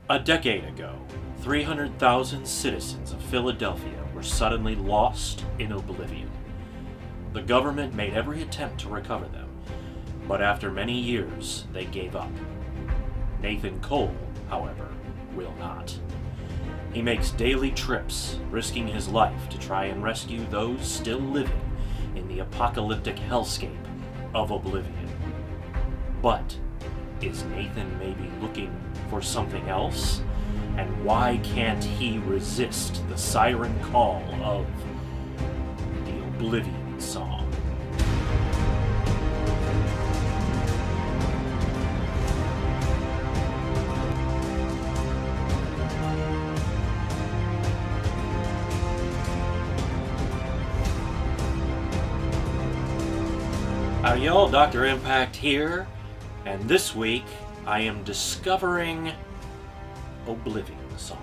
A decade ago, 300,000 citizens of Philadelphia were suddenly lost in Oblivion. The government made every attempt to recover them, but after many years, they gave up. Nathan Cole, however, will not. He makes daily trips, risking his life to try and rescue those still living in the apocalyptic hellscape of Oblivion. But is Nathan maybe looking for something else? And why can't he resist the siren call of the Oblivion song? Howdy y'all, Dr. Impact here, and this week I am discovering Oblivion Song.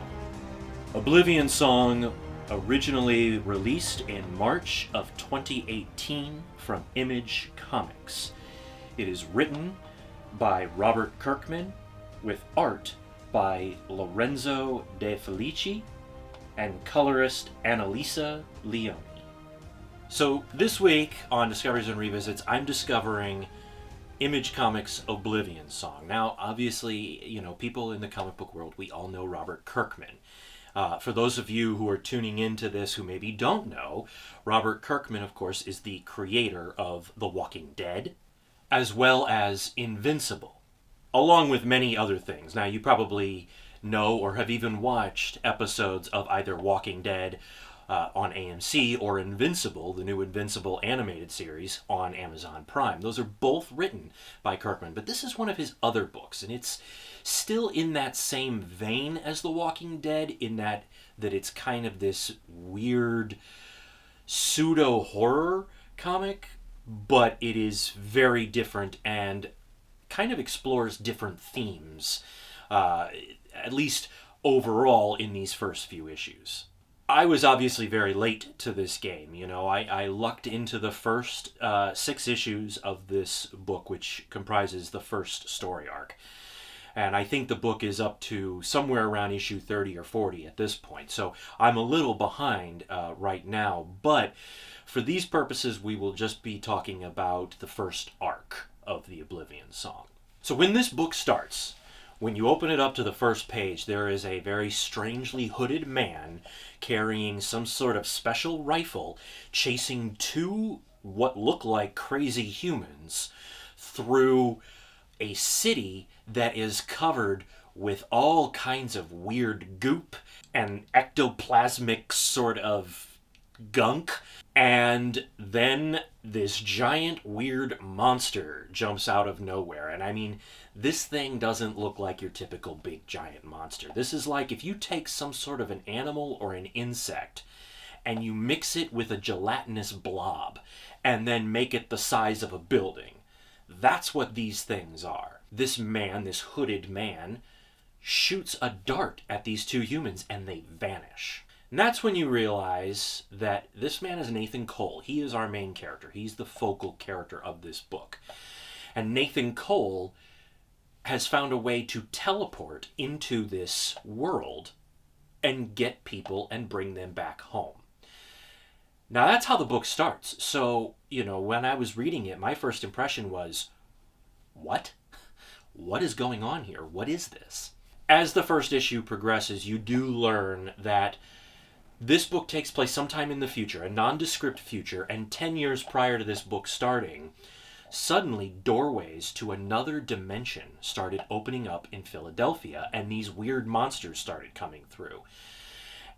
Oblivion Song originally released in March of 2018 from Image Comics. It is written by Robert Kirkman with art by Lorenzo De Felici and colorist Annalisa Leone. So this week on Discoveries and Revisits, I'm discovering Image Comics' Oblivion Song. Now, obviously, people in the comic book world, we all know Robert Kirkman. For those of you who are tuning into this who maybe don't know, Robert Kirkman, of course, is the creator of The Walking Dead, as well as Invincible, along with many other things. Now, you probably know or have even watched episodes of either Walking Dead on AMC or Invincible, the new Invincible animated series on Amazon Prime. Those are both written by Kirkman, but this is one of his other books, and it's still in that same vein as The Walking Dead, in that it's kind of this weird pseudo-horror comic, but it is very different and kind of explores different themes, at least overall in these first few issues. I was obviously very late to this game. I lucked into the first 6 issues of this book, which comprises the first story arc. And I think the book is up to somewhere around issue 30 or 40 at this point. So I'm a little behind right now. But for these purposes, we will just be talking about the first arc of the Oblivion Song. So when this book starts, when you open it up to the first page, there is a very strangely hooded man carrying some sort of special rifle chasing 2 what look like crazy humans through a city that is covered with all kinds of weird goop and ectoplasmic sort of gunk. And then this giant weird monster jumps out of nowhere. And I mean, this thing doesn't look like your typical big giant monster. This is like if you take some sort of an animal or an insect and you mix it with a gelatinous blob and then make it the size of a building. That's what these things are. This man, this hooded man, shoots a dart at these 2 humans and they vanish. And that's when you realize that this man is Nathan Cole. He is our main character. He's the focal character of this book. And Nathan Cole has found a way to teleport into this world and get people and bring them back home. Now that's how the book starts. So, when I was reading it, my first impression was, what? What is going on here? What is this? As the first issue progresses, you do learn that this book takes place sometime in the future, a nondescript future, and 10 years prior to this book starting, suddenly doorways to another dimension started opening up in Philadelphia, and these weird monsters started coming through.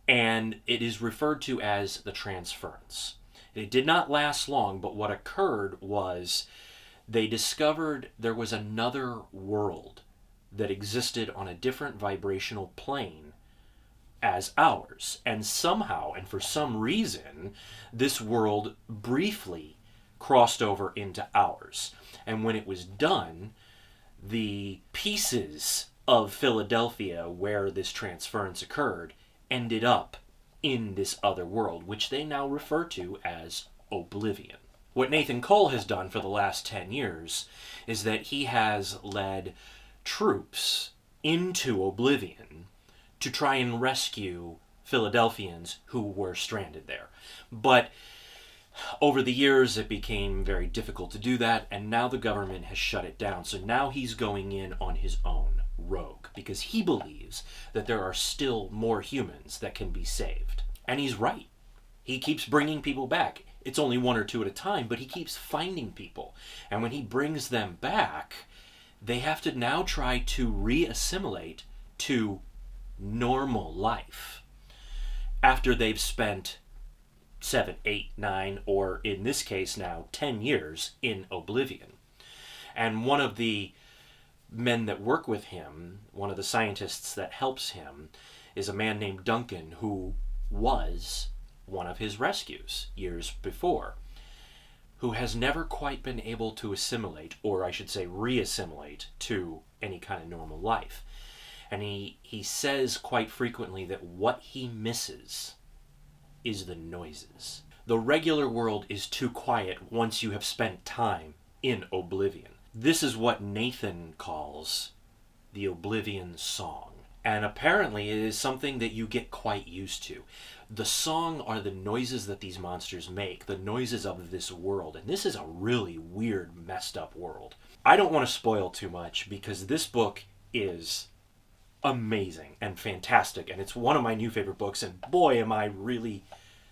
And it is referred to as the transference. It did not last long, but what occurred was they discovered there was another world that existed on a different vibrational plane as ours. And somehow, and for some reason, this world briefly crossed over into ours. And when it was done, the pieces of Philadelphia where this transference occurred ended up in this other world, which they now refer to as Oblivion. What Nathan Cole has done for the last 10 years is that he has led troops into Oblivion to try and rescue Philadelphians who were stranded there. But over the years, it became very difficult to do that, and now the government has shut it down. So now he's going in on his own rogue, because he believes that there are still more humans that can be saved. And he's right. He keeps bringing people back. It's only one or two at a time, but he keeps finding people. And when he brings them back, they have to now try to re-assimilate to normal life after they've spent 7, 8, 9, or in this case now 10 years in Oblivion. And one of the men that work with him, one of the scientists that helps him, is a man named Duncan, who was one of his rescues years before, who has never quite been able to assimilate, or I should say re-assimilate, to any kind of normal life. And he says quite frequently that what he misses is the noises. The regular world is too quiet once you have spent time in Oblivion. This is what Nathan calls the Oblivion song. And apparently it is something that you get quite used to. The song are the noises that these monsters make, the noises of this world. And this is a really weird, messed up world. I don't want to spoil too much because this book is amazing and fantastic, and it's one of my new favorite books, and boy am I really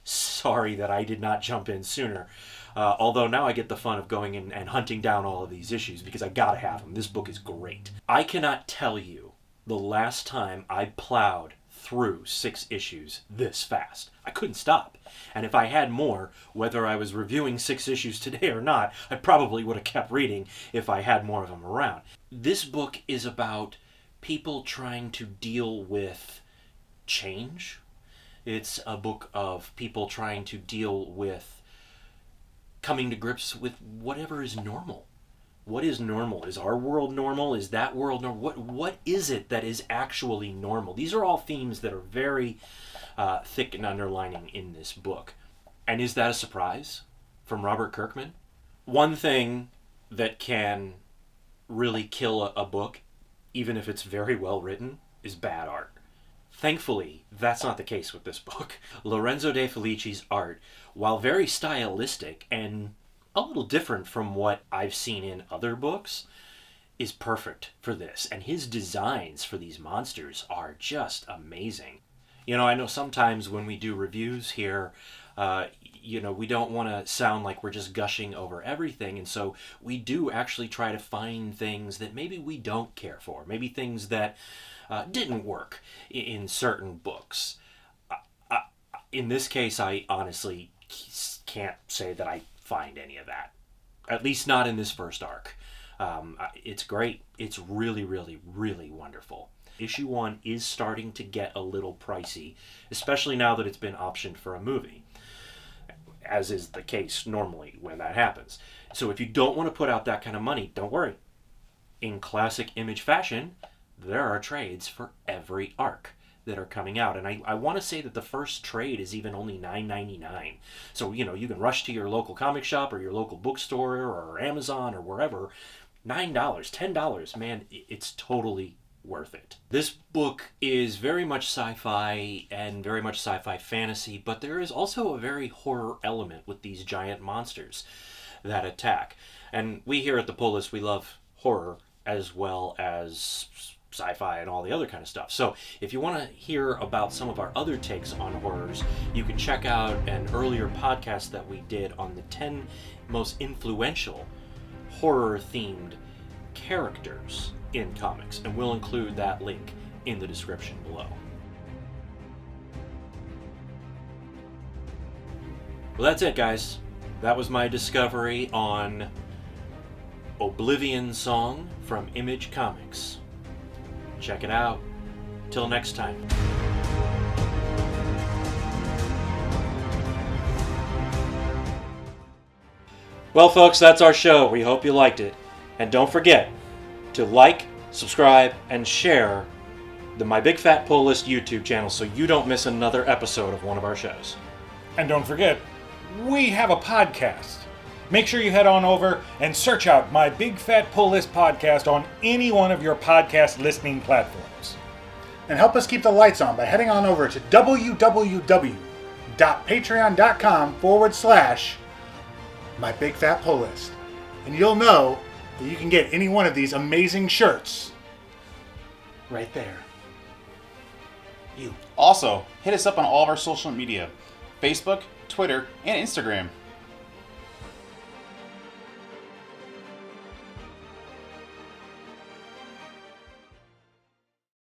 sorry that I did not jump in sooner. Although now I get the fun of going in and hunting down all of these issues because I gotta have them. This book is great. I cannot tell you the last time I plowed through 6 issues this fast. I couldn't stop. And if I had more, whether I was reviewing 6 issues today or not, I probably would have kept reading if I had more of them around. This book is about people trying to deal with change. It's a book of people trying to deal with coming to grips with whatever is normal. What is normal? Is our world normal? Is that world normal? What is it that is actually normal? These are all themes that are very thick and underlining in this book. And is that a surprise from Robert Kirkman? One thing that can really kill a book, even if it's very well written, is bad art. Thankfully, that's not the case with this book. Lorenzo De Felici's art, while very stylistic and a little different from what I've seen in other books, is perfect for this. And his designs for these monsters are just amazing. You know, I know sometimes when we do reviews here, we don't want to sound like we're just gushing over everything. And so we do actually try to find things that maybe we don't care for. Maybe things that didn't work in certain books. In this case, I honestly can't say that I find any of that. At least not in this first arc. It's great. It's really, really, really wonderful. Issue 1 is starting to get a little pricey, especially now that it's been optioned for a movie, as is the case normally when that happens. So if you don't want to put out that kind of money, don't worry. In classic Image fashion, there are trades for every arc that are coming out. And I want to say that the first trade is even only $9.99. So, you can rush to your local comic shop or your local bookstore or Amazon or wherever. $9, $10, man, it's totally worth it. This book is very much sci-fi and very much sci-fi fantasy, but there is also a very horror element with these giant monsters that attack. And we here at the Pull List, we love horror as well as sci-fi and all the other kind of stuff. So if you want to hear about some of our other takes on horrors, you can check out an earlier podcast that we did on the 10 most influential horror-themed characters in comics, and we'll include that link in the description below. Well, that's it, guys. That was my discovery on Oblivion Song from Image Comics. Check it out. Till next time. Well, folks, that's our show. We hope you liked it. And don't forget to like, subscribe, and share the My Big Fat Pull List YouTube channel so you don't miss another episode of one of our shows. And don't forget, we have a podcast. Make sure you head on over and search out My Big Fat Pull List podcast on any one of your podcast listening platforms. and help us keep the lights on by heading on over to www.patreon.com/MyBigFatPullList. And you'll know that you can get any one of these amazing shirts right there. You. Also, hit us up on all of our social media, Facebook, Twitter, and Instagram.